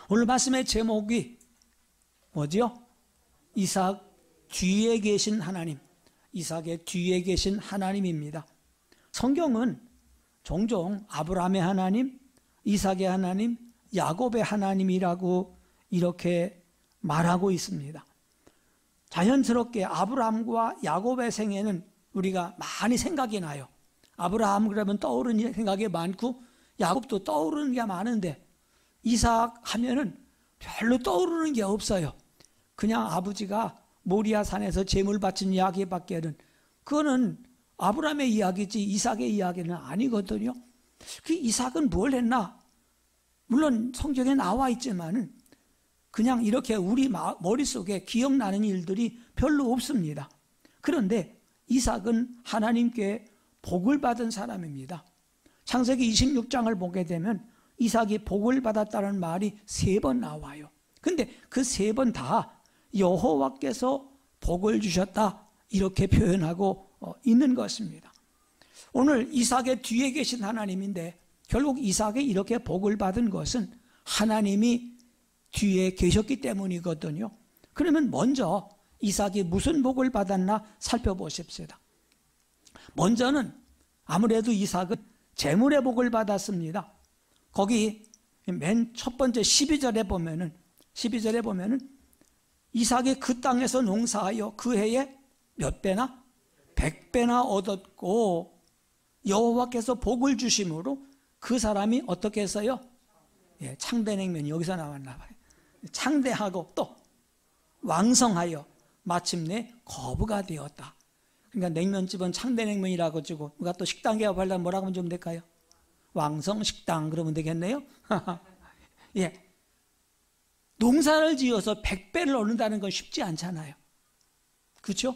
오늘 말씀의 제목이 뭐지요? 이삭 뒤에 계신 하나님, 이삭의 뒤에 계신 하나님입니다. 성경은 종종 아브라함의 하나님, 이삭의 하나님, 야곱의 하나님이라고 이렇게 말하고 있습니다. 자연스럽게 아브라함과 야곱의 생애는 우리가 많이 생각이 나요. 아브라함 그러면 떠오르는 생각이 많고 야곱도 떠오르는 게 많은데 이삭 하면은 별로 떠오르는 게 없어요. 그냥 아버지가 모리아 산에서 제물 바친 이야기밖에는, 그거는 아브라함의 이야기지 이삭의 이야기는 아니거든요. 그 이삭은 뭘 했나? 물론 성경에 나와 있지만은 그냥 이렇게 우리 머릿속에 기억나는 일들이 별로 없습니다. 그런데 이삭은 하나님께 복을 받은 사람입니다. 창세기 26장을 보게 되면 이삭이 복을 받았다는 말이 3번 나와요. 근데 그 3번 다 여호와께서 복을 주셨다 이렇게 표현하고 있는 것입니다. 오늘 이삭의 뒤에 계신 하나님인데 결국 이삭이 이렇게 복을 받은 것은 하나님이 뒤에 계셨기 때문이거든요. 그러면 먼저 이삭이 무슨 복을 받았나 살펴보십시다. 먼저는 아무래도 이삭은 재물의 복을 받았습니다. 거기 맨 첫 번째 12절에 보면은 이삭이 그 땅에서 농사하여 그 해에 몇 배나? 100배나 얻었고 여호와께서 복을 주심으로 그 사람이 어떻게 했어요? 예, 창대냉면이 여기서 나왔나 봐요. 창대하고 또 왕성하여 마침내 거부가 되었다. 그러니까 냉면집은 창대냉면이라고 주고 누가 또 식당 개업하려면 뭐라고 하면 좀 될까요? 왕성식당 그러면 되겠네요. 예, 농사를 지어서 100배를 얻는다는 건 쉽지 않잖아요. 그렇죠?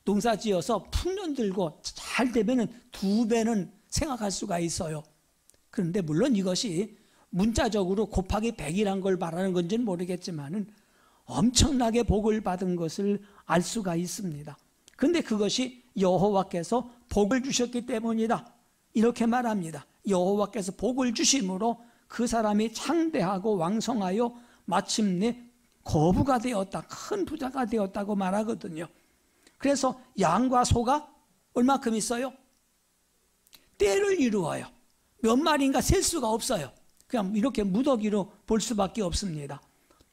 농사 지어서 풍년 들고 잘 되면은 2배는 생각할 수가 있어요. 그런데 물론 이것이 문자적으로 곱하기 100이란 걸 말하는 건지는 모르겠지만은 엄청나게 복을 받은 것을 알 수가 있습니다. 그런데 그것이 여호와께서 복을 주셨기 때문이다 이렇게 말합니다. 여호와께서 복을 주심으로 그 사람이 창대하고 왕성하여 마침내 거부가 되었다, 큰 부자가 되었다고 말하거든요. 그래서 양과 소가 얼마큼 있어요? 떼를 이루어요. 몇 마리인가 셀 수가 없어요. 그냥 이렇게 무더기로 볼 수밖에 없습니다.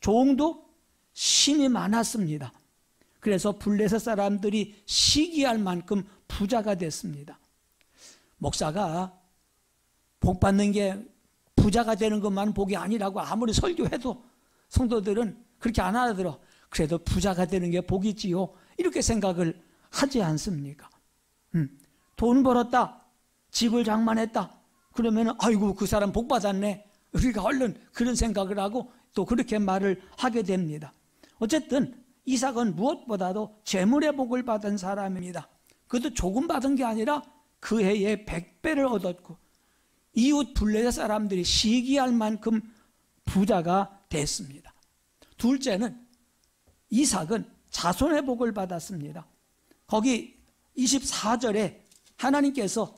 종도 신이 많았습니다. 그래서 블레셋 사람들이 시기할 만큼 부자가 됐습니다. 목사가 복 받는 게 부자가 되는 것만 복이 아니라고 아무리 설교해도 성도들은 그렇게 안 알아들어. 그래도 부자가 되는 게 복이지요 이렇게 생각을 하지 않습니까? 돈 벌었다, 집을 장만했다 그러면 아이고 그 사람 복 받았네, 우리가 얼른 그런 생각을 하고 또 그렇게 말을 하게 됩니다. 어쨌든 이삭은 무엇보다도 재물의 복을 받은 사람입니다. 그것도 조금 받은 게 아니라 그 해에 100배를 얻었고 이웃 블레셋 사람들이 시기할 만큼 부자가 됐습니다. 둘째는 이삭은 자손의 복을 받았습니다. 거기 24절에 하나님께서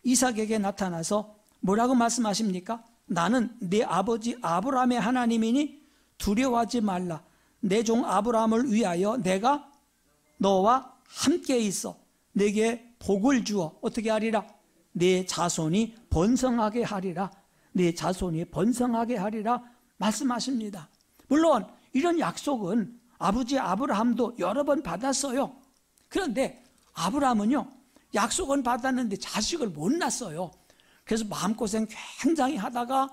이삭에게 나타나서 뭐라고 말씀하십니까? 나는 네 아버지 아브라함의 하나님이니 두려워하지 말라. 내 종 아브라함을 위하여 내가 너와 함께 있어 내게 복을 주어 어떻게 하리라? 내 자손이 번성하게 하리라. 내 자손이 번성하게 하리라 말씀하십니다. 물론 이런 약속은 아버지 아브라함도 여러 번 받았어요. 그런데 아브라함은요 약속은 받았는데 자식을 못 낳았어요. 그래서 마음고생 굉장히 하다가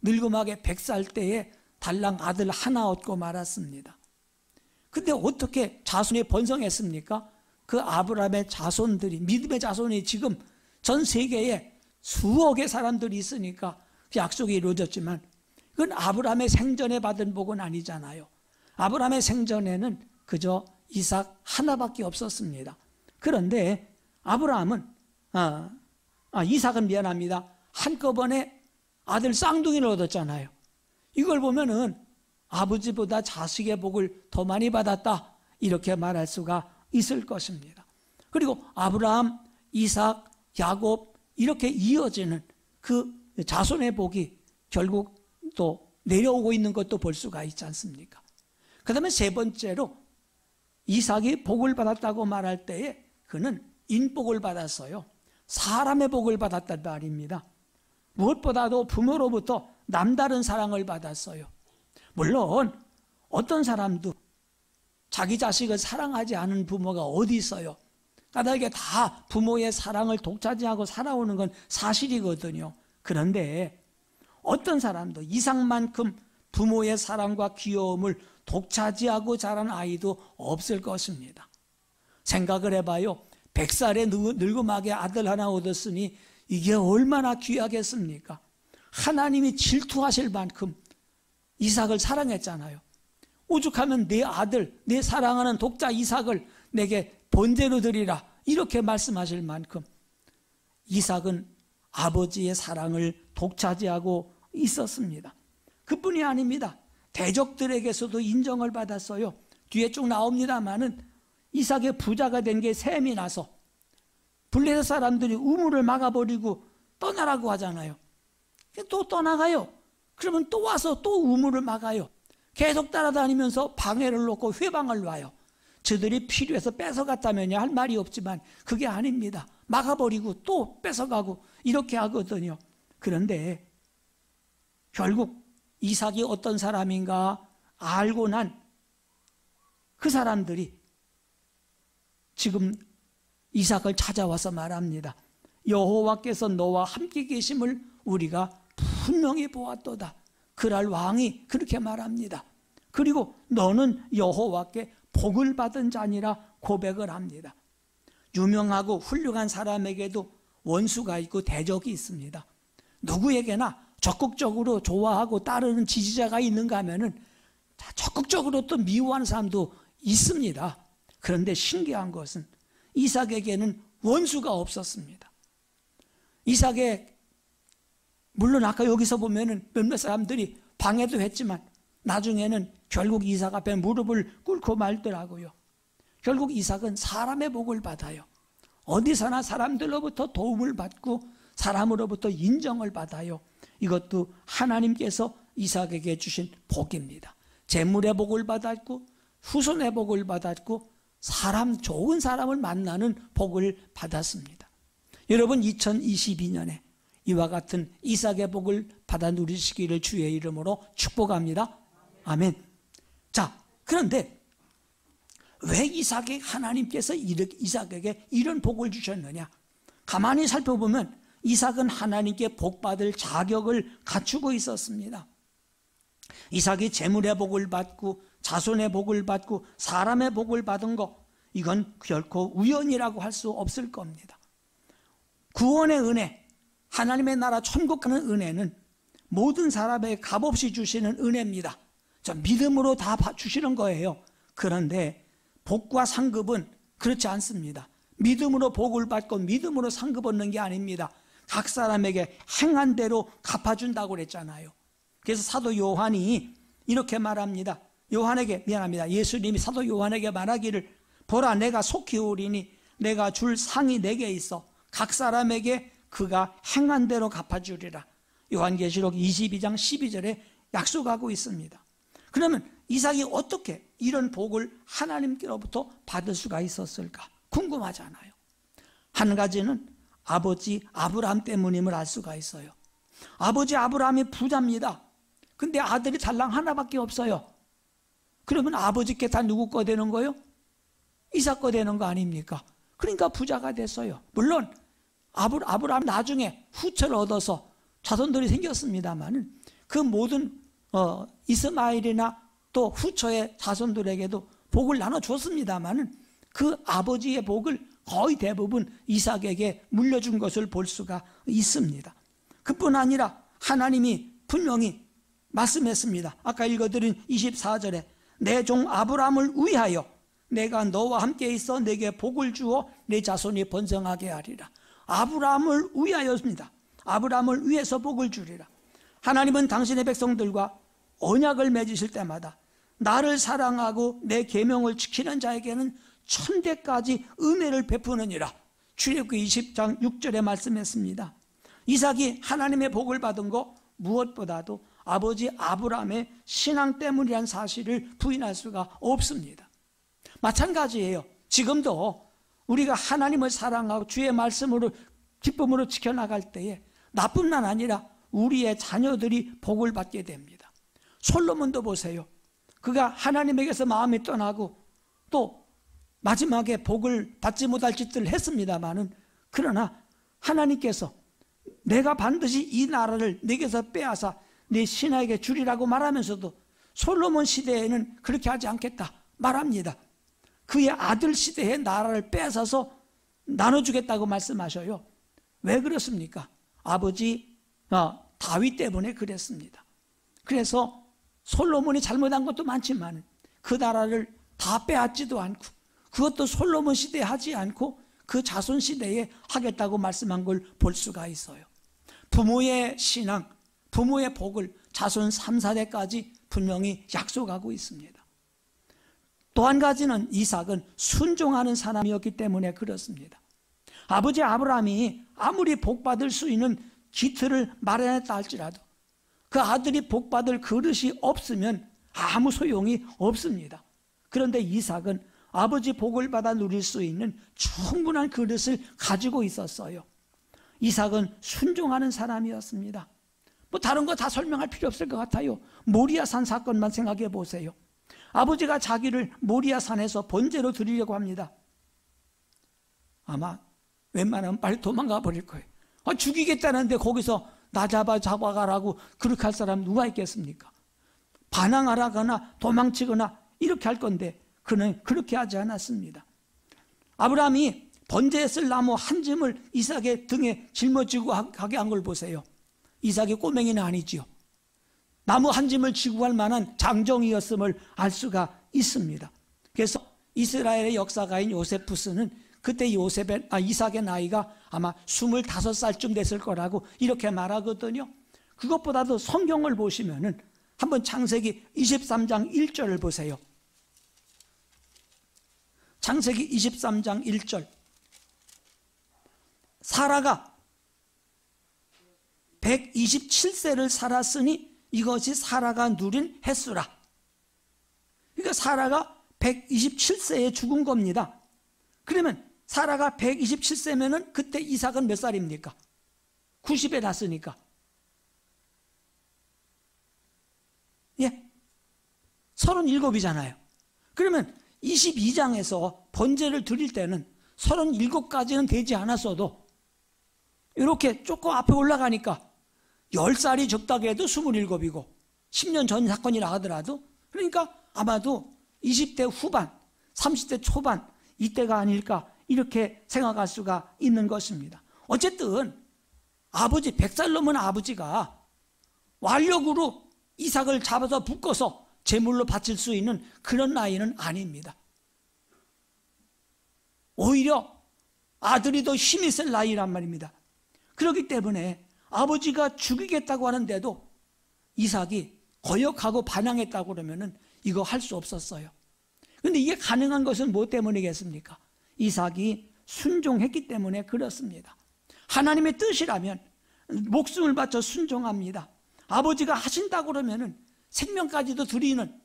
늙음하게 100살 때에 달랑 아들 하나 얻고 말았습니다. 근데 어떻게 자손이 번성했습니까? 그 아브라함의 자손들이, 믿음의 자손이 지금 전 세계에 수억의 사람들이 있으니까 그 약속이 이루어졌지만 그건 아브라함의 생전에 받은 복은 아니잖아요. 아브라함의 생전에는 그저 이삭 하나밖에 없었습니다. 그런데 아브라함은 이삭은 미안합니다. 한꺼번에 아들 쌍둥이를 얻었잖아요. 이걸 보면은 아버지보다 자식의 복을 더 많이 받았다 이렇게 말할 수가 있을 것입니다. 그리고 아브라함, 이삭, 야곱 이렇게 이어지는 그 자손의 복이 결국 또 내려오고 있는 것도 볼 수가 있지 않습니까? 그 다음에 세 번째로 이삭이 복을 받았다고 말할 때에 그는 인복을 받았어요. 사람의 복을 받았단 말입니다. 무엇보다도 부모로부터 남다른 사랑을 받았어요. 물론 어떤 사람도 자기 자식을 사랑하지 않은 부모가 어디 있어요? 까닭에 다 부모의 사랑을 독차지하고 살아오는 건 사실이거든요. 그런데 어떤 사람도 이삭만큼 부모의 사랑과 귀여움을 독차지하고 자란 아이도 없을 것입니다. 생각을 해봐요. 100살의 늙음하게 아들 하나 얻었으니 이게 얼마나 귀하겠습니까? 하나님이 질투하실 만큼 이삭을 사랑했잖아요. 오죽하면 내 아들, 내 사랑하는 독자 이삭을 내게 번제로 드리라 이렇게 말씀하실 만큼 이삭은 아버지의 사랑을 독차지하고 있었습니다. 그뿐이 아닙니다. 대적들에게서도 인정을 받았어요. 뒤에 쭉 나옵니다마는 이삭의 부자가 된 게 셈이 나서 블레셋 사람들이 우물을 막아버리고 떠나라고 하잖아요. 또 떠나가요. 그러면 또 와서 또 우물을 막아요. 계속 따라다니면서 방해를 놓고 회방을 놔요. 저들이 필요해서 뺏어갔다면야 할 말이 없지만 그게 아닙니다. 막아버리고 또 뺏어가고 이렇게 하거든요. 그런데 결국 이삭이 어떤 사람인가 알고 난 그 사람들이 지금 이삭을 찾아와서 말합니다. 여호와께서 너와 함께 계심을 우리가 분명히 보았도다. 그랄 왕이 그렇게 말합니다. 그리고 너는 여호와께 복을 받은 자니라 고백을 합니다. 유명하고 훌륭한 사람에게도 원수가 있고 대적이 있습니다. 누구에게나 적극적으로 좋아하고 따르는 지지자가 있는가 하면은 적극적으로 또 미워하는 사람도 있습니다. 그런데 신기한 것은 이삭에게는 원수가 없었습니다. 이삭의 물론 아까 여기서 보면은 몇몇 사람들이 방해도 했지만 나중에는 결국 이삭 앞에 무릎을 꿇고 말더라고요. 결국 이삭은 사람의 복을 받아요. 어디서나 사람들로부터 도움을 받고 사람으로부터 인정을 받아요. 이것도 하나님께서 이삭에게 주신 복입니다. 재물의 복을 받았고 후손의 복을 받았고 좋은 사람을 만나는 복을 받았습니다. 여러분 2022년에 이와 같은 이삭의 복을 받아 누리시기를 주의 이름으로 축복합니다. 아멘. 자, 그런데 왜 하나님께서 이삭에게 이런 복을 주셨느냐? 가만히 살펴보면 이삭은 하나님께 복받을 자격을 갖추고 있었습니다. 이삭이 재물의 복을 받고 자손의 복을 받고 사람의 복을 받은 것, 이건 결코 우연이라고 할 수 없을 겁니다. 구원의 은혜, 하나님의 나라 천국 가는 은혜는 모든 사람에게 값없이 주시는 은혜입니다. 믿음으로 다 주시는 거예요. 그런데 복과 상급은 그렇지 않습니다. 믿음으로 복을 받고 믿음으로 상급 얻는 게 아닙니다. 각 사람에게 행한 대로 갚아준다고 그랬잖아요. 그래서 사도 요한이 이렇게 말합니다. 예수님이 사도 요한에게 말하기를 보라 내가 속히 오리니 내가 줄 상이 내게 있어 각 사람에게 그가 행한 대로 갚아주리라. 요한계시록 22장 12절에 약속하고 있습니다. 그러면 이삭이 어떻게 이런 복을 하나님께로부터 받을 수가 있었을까? 궁금하잖아요. 한 가지는 아버지 아브라함 때문임을 알 수가 있어요. 아버지 아브라함이 부자입니다. 근데 아들이 달랑 하나밖에 없어요. 그러면 아버지께 다 누구 거 되는 거예요? 이삭 거 되는 거 아닙니까? 그러니까 부자가 됐어요. 물론 아브라함 나중에 후처를 얻어서 자손들이 생겼습니다만 그 모든 이스마엘이나 또 후처의 자손들에게도 복을 나눠줬습니다만 그 아버지의 복을 거의 대부분 이삭에게 물려준 것을 볼 수가 있습니다. 그뿐 아니라 하나님이 분명히 말씀했습니다. 아까 읽어드린 24절에 내 종 아브라함을 위하여 내가 너와 함께 있어 내게 복을 주어 내 자손이 번성하게 하리라. 아브라함을 위하여입니다. 아브라함을 위해서 복을 주리라. 하나님은 당신의 백성들과 언약을 맺으실 때마다 나를 사랑하고 내 계명을 지키는 자에게는 천대까지 은혜를 베푸느니라. 출애굽기 20장 6절에 말씀했습니다. 이삭이 하나님의 복을 받은 거 무엇보다도 아버지 아브라함의 신앙 때문이라는 사실을 부인할 수가 없습니다. 마찬가지예요. 지금도 우리가 하나님을 사랑하고 주의 말씀으로 기쁨으로 지켜나갈 때에 나뿐만 아니라 우리의 자녀들이 복을 받게 됩니다. 솔로몬도 보세요. 그가 하나님에게서 마음이 떠나고 또 마지막에 복을 받지 못할 짓들을 했습니다마는, 그러나 하나님께서 내가 반드시 이 나라를 내게서 빼앗아 내 신하에게 주리라고 말하면서도 솔로몬 시대에는 그렇게 하지 않겠다 말합니다. 그의 아들 시대에 나라를 빼앗아서 나눠주겠다고 말씀하셔요. 왜 그렇습니까? 아버지 다윗 때문에 그랬습니다. 그래서 솔로몬이 잘못한 것도 많지만 그 나라를 다 빼앗지도 않고, 그것도 솔로몬 시대에 하지 않고 그 자손 시대에 하겠다고 말씀한 걸 볼 수가 있어요. 부모의 신앙, 부모의 복을 자손 3, 4대까지 분명히 약속하고 있습니다. 또 한 가지는 이삭은 순종하는 사람이었기 때문에 그렇습니다. 아버지 아브라함이 아무리 복받을 수 있는 기틀을 마련했다 할지라도 그 아들이 복받을 그릇이 없으면 아무 소용이 없습니다. 그런데 이삭은 아버지 복을 받아 누릴 수 있는 충분한 그릇을 가지고 있었어요. 이삭은 순종하는 사람이었습니다. 뭐 다른 거 다 설명할 필요 없을 것 같아요. 모리아산 사건만 생각해 보세요. 아버지가 자기를 모리아산에서 번제로 드리려고 합니다. 아마 웬만하면 빨리 도망가 버릴 거예요. 죽이겠다는데 거기서 나 잡아가라고 그렇게 할 사람 누가 있겠습니까? 반항하거나 도망치거나 이렇게 할 건데 그는 그렇게 하지 않았습니다. 아브라함이 번제에 쓸 나무 한 짐을 이삭의 등에 짊어지고 가게 한 걸 보세요. 이삭이 꼬맹이는 아니지요. 나무 한 짐을 지고 갈 만한 장정이었음을 알 수가 있습니다. 그래서 이스라엘의 역사가인 요세푸스는 그때 이삭의 나이가 아마 25살쯤 됐을 거라고 이렇게 말하거든요. 그것보다도 성경을 보시면은 한번 창세기 23장 1절을 보세요. 창세기 23장 1절. 사라가 127세를 살았으니 이것이 사라가 누린 횟수라. 그러니까 사라가 127세에 죽은 겁니다. 그러면 사라가 127세면은 그때 이삭은 몇 살입니까? 90에 났으니까. 예? 37이잖아요. 그러면 22장에서 번제를 드릴 때는 37까지는 되지 않았어도 이렇게 조금 앞에 올라가니까 10살이 적다고 해도 27이고 10년 전 사건이라 하더라도, 그러니까 아마도 20대 후반, 30대 초반 이때가 아닐까 이렇게 생각할 수가 있는 것입니다. 어쨌든 아버지 100살 넘은 아버지가 완력으로 이삭을 잡아서 묶어서 제물로 바칠 수 있는 그런 나이는 아닙니다. 오히려 아들이 더 힘이 센 나이란 말입니다. 그렇기 때문에 아버지가 죽이겠다고 하는데도 이삭이 거역하고 반항했다고 그러면은 이거 할 수 없었어요. 그런데 이게 가능한 것은 뭐 때문이겠습니까? 이삭이 순종했기 때문에 그렇습니다. 하나님의 뜻이라면 목숨을 바쳐 순종합니다. 아버지가 하신다고 그러면은 생명까지도 드리는,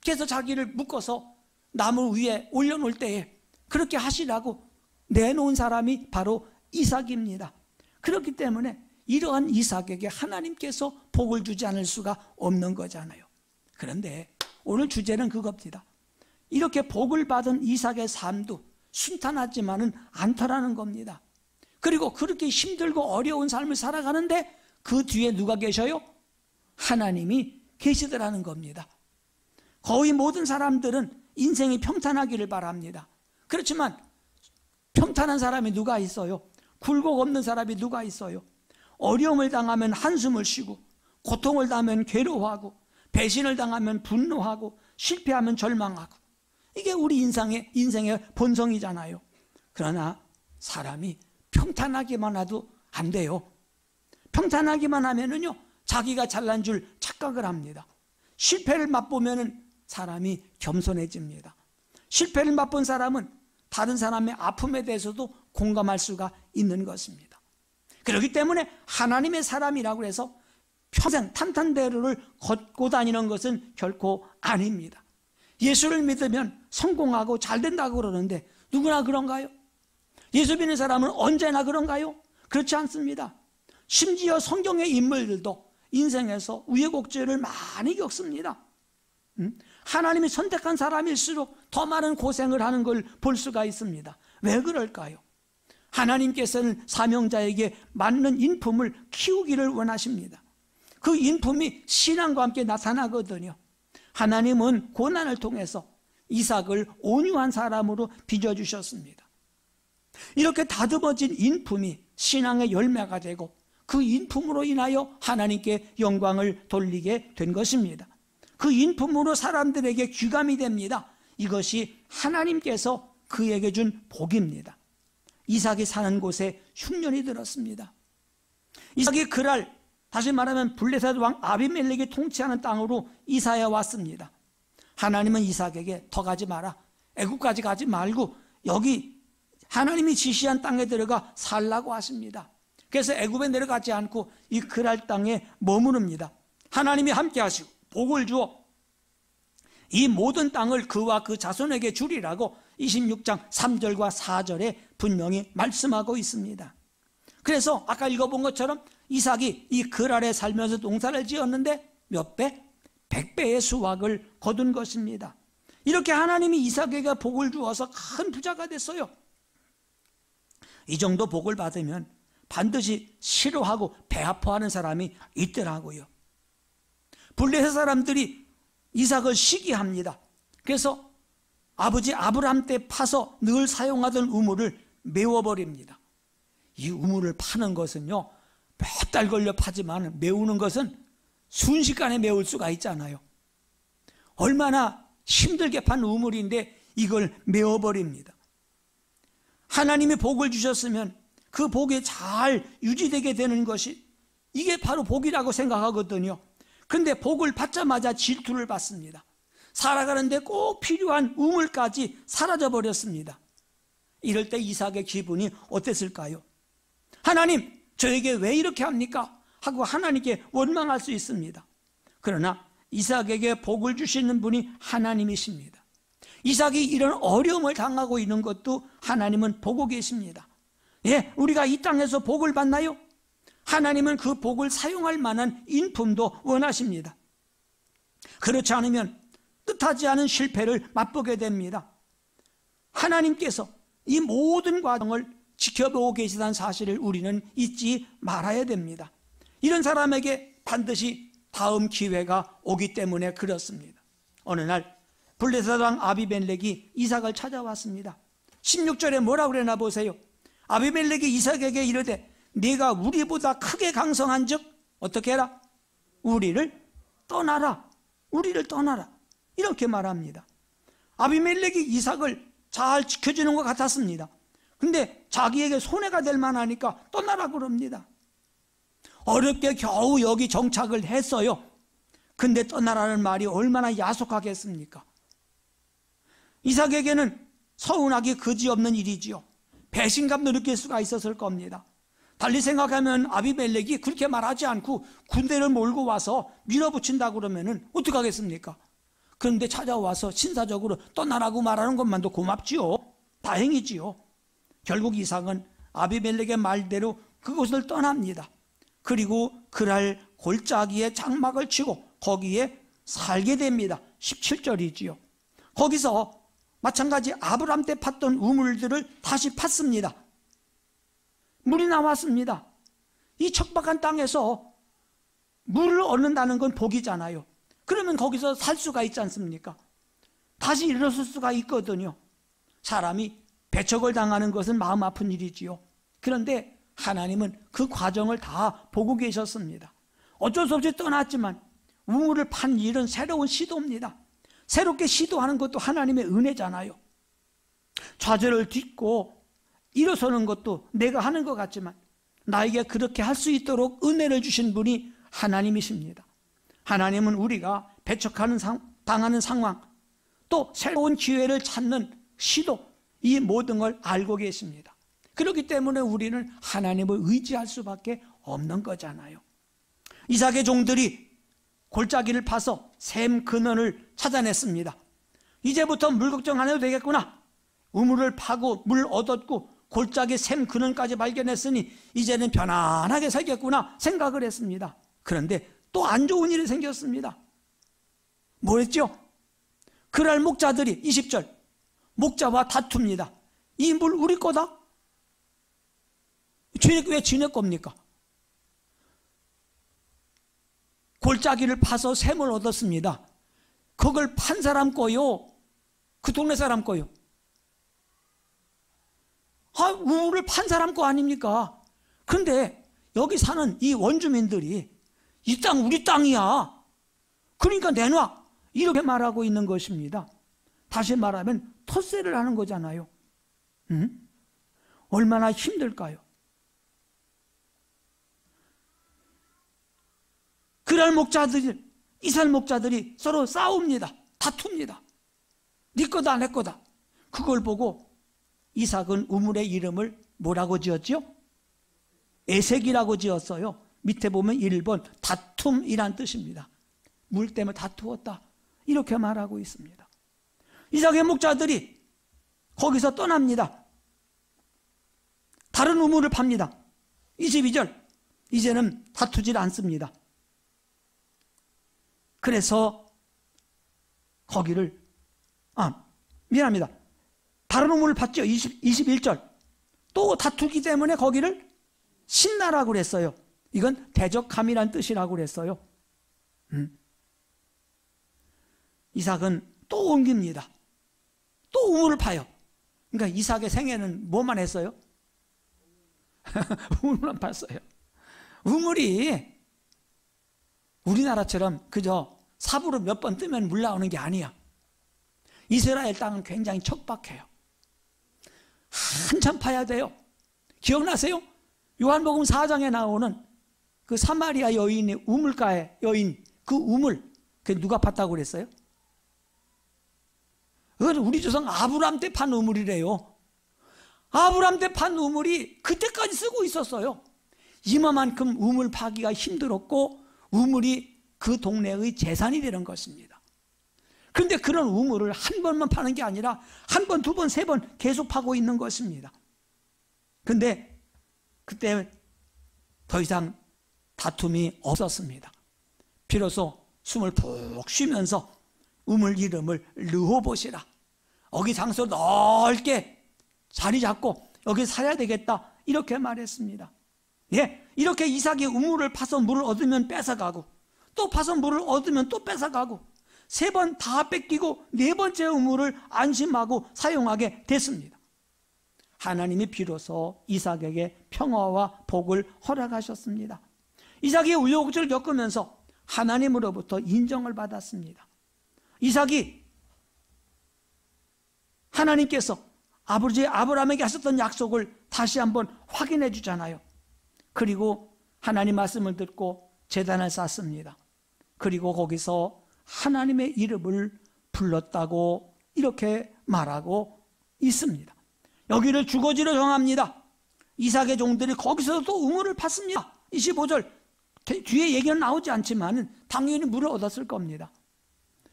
그래서 자기를 묶어서 나무 위에 올려놓을 때에 그렇게 하시라고 내놓은 사람이 바로 이삭입니다. 그렇기 때문에 이러한 이삭에게 하나님께서 복을 주지 않을 수가 없는 거잖아요. 그런데 오늘 주제는 그겁니다. 이렇게 복을 받은 이삭의 삶도 순탄하지만은 않더라는 겁니다. 그리고 그렇게 힘들고 어려운 삶을 살아가는데 그 뒤에 누가 계셔요? 하나님이 계시더라는 겁니다. 거의 모든 사람들은 인생이 평탄하기를 바랍니다. 그렇지만 평탄한 사람이 누가 있어요? 굴곡 없는 사람이 누가 있어요? 어려움을 당하면 한숨을 쉬고, 고통을 당하면 괴로워하고, 배신을 당하면 분노하고, 실패하면 절망하고, 이게 우리 인생의 본성이잖아요. 그러나 사람이 평탄하기만 해도 안 돼요. 평탄하기만 하면은요, 자기가 잘난 줄 착각을 합니다. 실패를 맛보면은 사람이 겸손해집니다. 실패를 맛본 사람은 다른 사람의 아픔에 대해서도 공감할 수가 있는 것입니다. 그렇기 때문에 하나님의 사람이라고 해서 평생 탄탄대로를 걷고 다니는 것은 결코 아닙니다. 예수를 믿으면 성공하고 잘 된다고 그러는데 누구나 그런가요? 예수 믿는 사람은 언제나 그런가요? 그렇지 않습니다. 심지어 성경의 인물들도 인생에서 우여곡절을 많이 겪습니다. 하나님이 선택한 사람일수록 더 많은 고생을 하는 걸 볼 수가 있습니다. 왜 그럴까요? 하나님께서는 사명자에게 맞는 인품을 키우기를 원하십니다. 그 인품이 신앙과 함께 나타나거든요. 하나님은 고난을 통해서 이삭을 온유한 사람으로 빚어주셨습니다. 이렇게 다듬어진 인품이 신앙의 열매가 되고 그 인품으로 인하여 하나님께 영광을 돌리게 된 것입니다. 그 인품으로 사람들에게 귀감이 됩니다. 이것이 하나님께서 그에게 준 복입니다. 이삭이 사는 곳에 흉년이 들었습니다. 이삭이 그날 다시 말하면 블레셋 왕 아비멜렉이 통치하는 땅으로 이사해 왔습니다. 하나님은 이삭에게 더 가지 마라, 애굽까지 가지 말고 여기 하나님이 지시한 땅에 들어가 살라고 하십니다. 그래서 애굽에 내려가지 않고 이 그랄 땅에 머무릅니다. 하나님이 함께 하시고 복을 주어 이 모든 땅을 그와 그 자손에게 주리라고 26장 3절과 4절에 분명히 말씀하고 있습니다. 그래서 아까 읽어본 것처럼 이삭이 이 그랄에 살면서 농사를 지었는데 몇 배? 100배의 수확을 거둔 것입니다. 이렇게 하나님이 이삭에게 복을 주어서 큰 부자가 됐어요. 이 정도 복을 받으면 반드시 싫어하고 배 아파하는 사람이 있더라고요. 블레셋 사람들이 이삭을 시기합니다. 그래서 아버지 아브라함 때 파서 늘 사용하던 우물을 메워버립니다. 이 우물을 파는 것은요, 몇 달 걸려 파지만 메우는 것은 순식간에 메울 수가 있잖아요. 얼마나 힘들게 판 우물인데 이걸 메워버립니다. 하나님이 복을 주셨으면 그 복이 잘 유지되게 되는 것이 이게 바로 복이라고 생각하거든요. 그런데 복을 받자마자 질투를 받습니다. 살아가는데 꼭 필요한 우물까지 사라져버렸습니다. 이럴 때 이삭의 기분이 어땠을까요? 하나님, 저에게 왜 이렇게 합니까? 하고 하나님께 원망할 수 있습니다. 그러나 이삭에게 복을 주시는 분이 하나님이십니다. 이삭이 이런 어려움을 당하고 있는 것도 하나님은 보고 계십니다. 예, 우리가 이 땅에서 복을 받나요? 하나님은 그 복을 사용할 만한 인품도 원하십니다. 그렇지 않으면 뜻하지 않은 실패를 맛보게 됩니다. 하나님께서 이 모든 과정을 지켜보고 계시다는 사실을 우리는 잊지 말아야 됩니다. 이런 사람에게 반드시 다음 기회가 오기 때문에 그렇습니다. 어느 날 블레셋 왕 아비멜렉이 이삭을 찾아왔습니다. 16절에 뭐라고 그러나 보세요. 아비멜렉이 이삭에게 이르되 네가 우리보다 크게 강성한 즉 어떻게 해라? 우리를 떠나라. 우리를 떠나라. 이렇게 말합니다. 아비멜렉이 이삭을 잘 지켜주는 것 같았습니다. 근데 자기에게 손해가 될 만하니까 떠나라 그럽니다. 어렵게 겨우 여기 정착을 했어요. 근데 떠나라는 말이 얼마나 야속하겠습니까? 이삭에게는 서운하기 그지없는 일이지요. 배신감도 느낄 수가 있었을 겁니다. 달리 생각하면 아비멜렉이 그렇게 말하지 않고 군대를 몰고 와서 밀어붙인다고 그러면 어떡하겠습니까? 그런데 찾아와서 신사적으로 떠나라고 말하는 것만도 고맙지요. 다행이지요. 결국 이삭은 아비멜렉의 말대로 그곳을 떠납니다. 그리고 그랄 골짜기에 장막을 치고 거기에 살게 됩니다. 17절이지요. 거기서 마찬가지 아브람 때 팠던 우물들을 다시 팠습니다. 물이 나왔습니다. 이 척박한 땅에서 물을 얻는다는 건 복이잖아요. 그러면 거기서 살 수가 있지 않습니까? 다시 일어설 수가 있거든요. 사람이 배척을 당하는 것은 마음 아픈 일이지요. 그런데 하나님은 그 과정을 다 보고 계셨습니다. 어쩔 수 없이 떠났지만 우물을 판 일은 새로운 시도입니다. 새롭게 시도하는 것도 하나님의 은혜잖아요. 좌절을 딛고 일어서는 것도 내가 하는 것 같지만 나에게 그렇게 할 수 있도록 은혜를 주신 분이 하나님이십니다. 하나님은 우리가 배척하는 당하는 상황, 또 새로운 기회를 찾는 시도, 이 모든 걸 알고 계십니다. 그렇기 때문에 우리는 하나님을 의지할 수밖에 없는 거잖아요. 이삭의 종들이 골짜기를 파서 샘 근원을 찾아냈습니다. 이제부터 물 걱정 안 해도 되겠구나. 우물을 파고 물 얻었고 골짜기 샘 근원까지 발견했으니 이제는 편안하게 살겠구나 생각을 했습니다. 그런데 또 안 좋은 일이 생겼습니다. 뭐였죠? 그날 목자들이 20절 목자와 다툽니다. 이 물 우리 거다? 왜 지네 겁니까? 골짜기를 파서 샘을 얻었습니다. 그걸 판 사람 거요? 그 동네 사람 거요? 우물을 판 사람 거 아닙니까? 그런데 여기 사는 이 원주민들이 이 땅 우리 땅이야. 그러니까 내놔. 이렇게 말하고 있는 것입니다. 다시 말하면 텃세를 하는 거잖아요. 얼마나 힘들까요? 그날 목자들이, 이스라엘 목자들이 서로 싸웁니다. 다툽니다. 네 거다 내 거다. 그걸 보고 이삭은 우물의 이름을 뭐라고 지었죠? 에색이라고 지었어요. 밑에 보면 1번 다툼이란 뜻입니다. 물 때문에 다투었다 이렇게 말하고 있습니다. 이삭의 목자들이 거기서 떠납니다. 다른 우물을 팝니다. 22절 이제는 다투질 않습니다. 그래서 거기를 미안합니다. 다른 우물을 팠죠. 21절 또 다투기 때문에 거기를 신나라고 그랬어요. 이건 대적함이란 뜻이라고 그랬어요. 이삭은 또 옮깁니다. 또 우물을 파요. 그러니까 이삭의 생애는 뭐만 했어요? 우물만 팠어요. 우물이 우리나라처럼 그저 삽으로 몇 번 뜨면 물 나오는 게 아니야. 이스라엘 땅은 굉장히 척박해요. 한참 파야 돼요. 기억나세요? 요한복음 4장에 나오는 그 사마리아 여인의 우물가의 여인, 그 우물, 그 누가 팠다고 그랬어요? 그건 우리 조상 아브람 때 판 우물이래요. 아브람 때 판 우물이 그때까지 쓰고 있었어요. 이만큼 우물 파기가 힘들었고 우물이 그 동네의 재산이 되는 것입니다. 그런데 그런 우물을 한 번만 파는 게 아니라 한 번, 두 번, 세 번 계속 파고 있는 것입니다. 그런데 그때 더 이상 다툼이 없었습니다. 비로소 숨을 푹 쉬면서 우물 이름을 르호봇이라, 여기 장소 넓게 자리 잡고 여기 살아야 되겠다 이렇게 말했습니다. 예, 이렇게 이삭이 우물을 파서 물을 얻으면 뺏어가고 또 파서 물을 얻으면 또 뺏어가고 세 번 다 뺏기고 네 번째 우물을 안심하고 사용하게 됐습니다. 하나님이 비로소 이삭에게 평화와 복을 허락하셨습니다. 이삭이 우여곡절을 겪으면서 하나님으로부터 인정을 받았습니다. 이삭이 하나님께서 아버지 아브라함에게 하셨던 약속을 다시 한번 확인해 주잖아요. 그리고 하나님 말씀을 듣고 제단을 쌓습니다. 그리고 거기서 하나님의 이름을 불렀다고 이렇게 말하고 있습니다. 여기를 주거지로 정합니다. 이삭의 종들이 거기서 또 우물을 팠습니다. 25절 뒤에 얘기는 나오지 않지만 당연히 물을 얻었을 겁니다.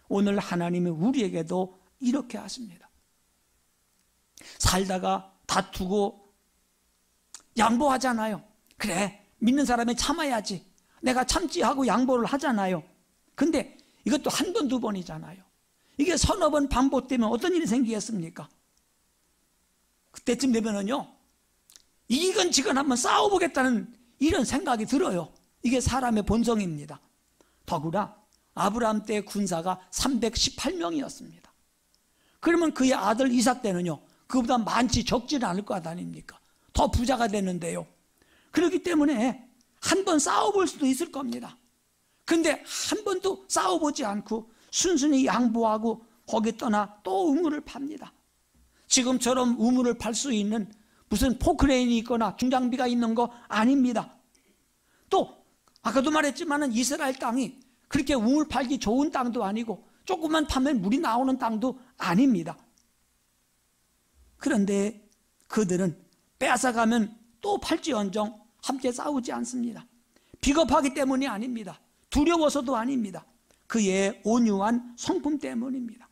오늘 하나님이 우리에게도 이렇게 하십니다. 살다가 다투고 양보하잖아요. 그래, 믿는 사람이 참아야지, 내가 참지 하고 양보를 하잖아요. 근데 이것도 한 번, 두 번이잖아요. 이게 서너 번 반복되면 어떤 일이 생기겠습니까? 그때쯤 되면은요, 이건지건 한번 싸워보겠다는 이런 생각이 들어요. 이게 사람의 본성입니다. 더구나 아브라함 때 군사가 318명이었습니다. 그러면 그의 아들 이삭 때는요, 그보다 많지 적지는 않을 거 아닙니까? 더 부자가 됐는데요. 그렇기 때문에 한 번 싸워볼 수도 있을 겁니다. 근데 한 번도 싸워보지 않고 순순히 양보하고 거기 떠나 또 우물을 팝니다. 지금처럼 우물을 팔 수 있는 무슨 포크레인이 있거나 중장비가 있는 거 아닙니다. 또 아까도 말했지만 이스라엘 땅이 그렇게 우물 팔기 좋은 땅도 아니고 조금만 파면 물이 나오는 땅도 아닙니다. 그런데 그들은 빼앗아가면 또 팔지언정 함께 싸우지 않습니다. 비겁하기 때문이 아닙니다. 두려워서도 아닙니다. 그의 온유한 성품 때문입니다.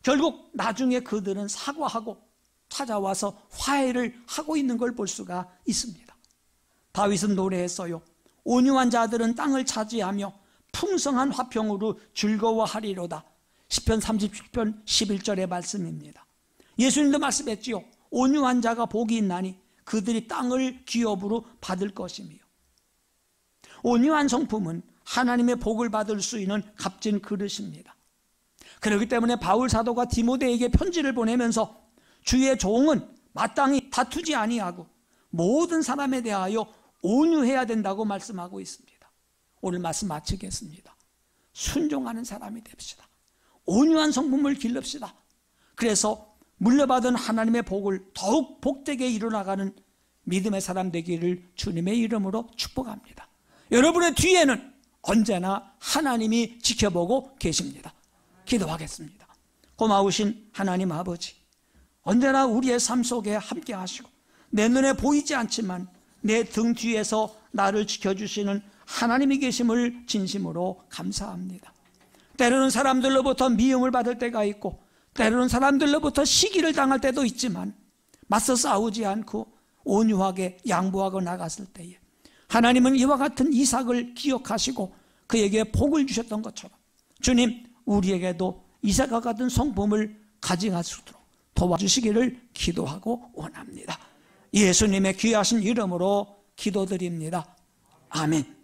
결국 나중에 그들은 사과하고 찾아와서 화해를 하고 있는 걸 볼 수가 있습니다. 다윗은 노래했어요. 온유한 자들은 땅을 차지하며 풍성한 화평으로 즐거워하리로다. 시편 37편 11절의 말씀입니다. 예수님도 말씀했지요. 온유한 자가 복이 있나니 그들이 땅을 기업으로 받을 것이며. 온유한 성품은 하나님의 복을 받을 수 있는 값진 그릇입니다. 그렇기 때문에 바울 사도가 디모데에게 편지를 보내면서 주의 종은 마땅히 다투지 아니하고 모든 사람에 대하여 온유해야 된다고 말씀하고 있습니다. 오늘 말씀 마치겠습니다. 순종하는 사람이 됩시다. 온유한 성품을 기릅시다. 그래서 물려받은 하나님의 복을 더욱 복되게 이루어나가는 믿음의 사람 되기를 주님의 이름으로 축복합니다. 여러분의 뒤에는 언제나 하나님이 지켜보고 계십니다. 기도하겠습니다. 고마우신 하나님 아버지, 언제나 우리의 삶 속에 함께 하시고 내 눈에 보이지 않지만 내 등 뒤에서 나를 지켜주시는 하나님이 계심을 진심으로 감사합니다. 때로는 사람들로부터 미움을 받을 때가 있고 때로는 사람들로부터 시기를 당할 때도 있지만 맞서 싸우지 않고 온유하게 양보하고 나갔을 때에 하나님은 이와 같은 이삭을 기억하시고 그에게 복을 주셨던 것처럼 주님, 우리에게도 이삭과 같은 성품을 가져갈 수 있도록 도와주시기를 기도하고 원합니다. 예수님의 귀하신 이름으로 기도드립니다. 아멘.